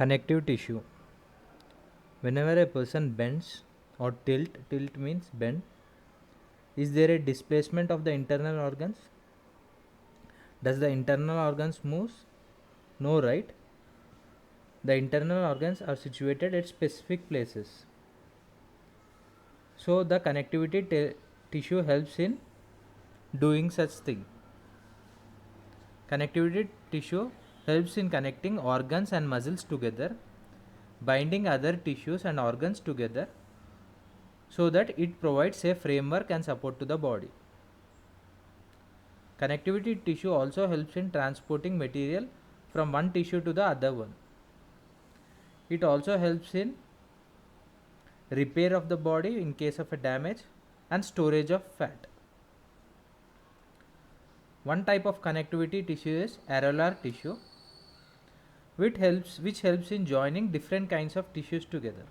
Connective tissue. Whenever a person bends or tilt means bend, is there a displacement of the internal organs? Does the internal organs move? No, right? The internal organs are situated at specific places. So the connectivity tissue helps in doing such thing. Connectivity tissue helps in connecting organs and muscles together, binding other tissues and organs together, so that it provides a framework and support to the body. Connectivity tissue also helps in transporting material from one tissue to the other one. It also helps in repair of the body in case of a damage and storage of fat. One type of connectivity tissue is areolar tissue, which helps in joining different kinds of tissues together.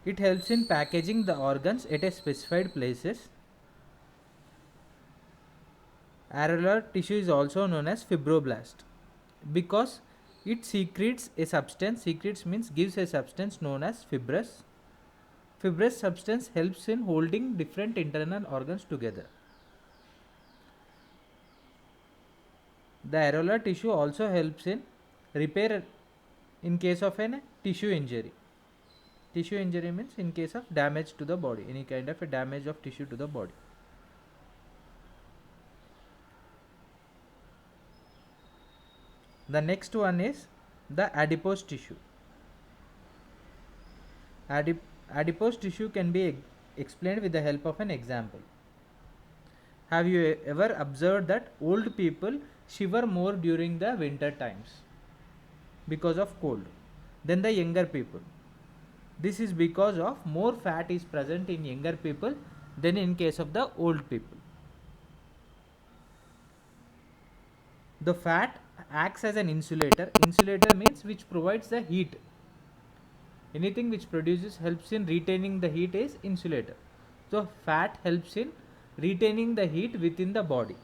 It helps in packaging the organs at a specified places. Areolar tissue is also known as fibroblast because it secretes a substance. Secretes means gives a substance known as fibrous. Fibrous substance helps in holding different internal organs together. The areolar tissue also helps in repair in case of a tissue injury. Tissue injury means in case of damage to the body, any kind of a damage of tissue to the body. The next one is the adipose tissue. Adipose tissue can be explained with the help of an example. Have you ever observed that old people shiver more during the winter times because of cold than the younger people? This is because of more fat is present in younger people than in case of the old people. The fat acts as an insulator. Insulator means which provides the heat. Anything which produces helps in retaining the heat is insulator. So fat helps in retaining the heat within the body.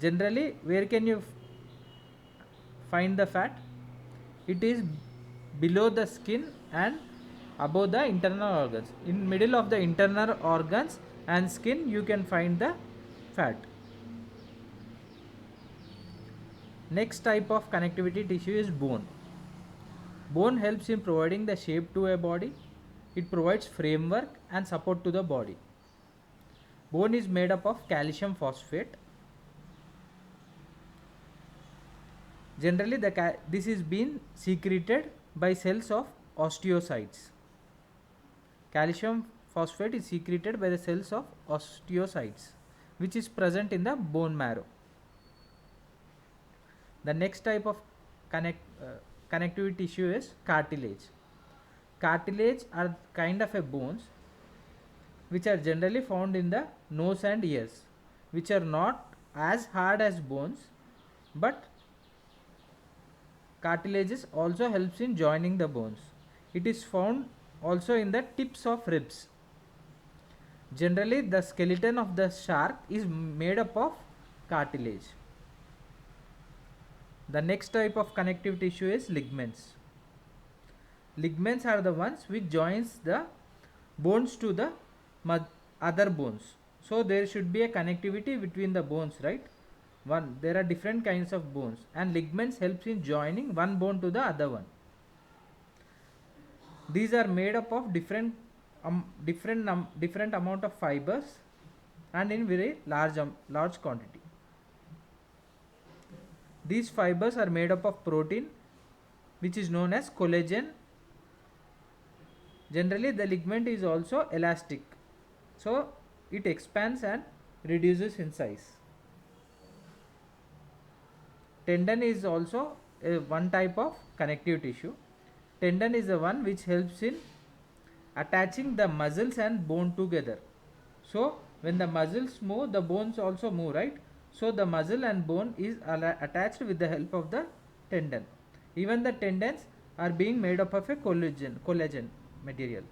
Generally, where can you find the fat? It is below the skin and above the internal organs. In middle of the internal organs and skin you can find the fat. Next type of connectivity tissue is bone. Bone helps in providing the shape to a body. It provides framework and support to the body. Bone is made up of calcium phosphate. Generally, this is being secreted by cells of osteocytes. Calcium phosphate is secreted by the cells of osteocytes, which is present in the bone marrow. The next type of connectivity tissue is cartilage. Cartilage are kind of a bones which are generally found in the nose and ears, which are not as hard as bones, but cartilages also helps in joining the bones. It is found also in the tips of ribs. Generally, the skeleton of the shark is made up of cartilage. The next type of connective tissue is ligaments. Ligaments are the ones which joins the bones to the other bones. So there should be a connectivity between the bones, right? There are different kinds of bones and ligaments helps in joining one bone to the other one. These are made up of different amount of fibers and in very large quantity. These fibers are made up of protein which is known as collagen. Generally, the ligament is also elastic, so it expands and reduces in size. Tendon is also one type of connective tissue. Tendon is the one which helps in attaching the muscles and bone together. So when the muscles move, the bones also move, right? So the muscle and bone is attached with the help of the tendon. Even the tendons are being made up of a collagen material.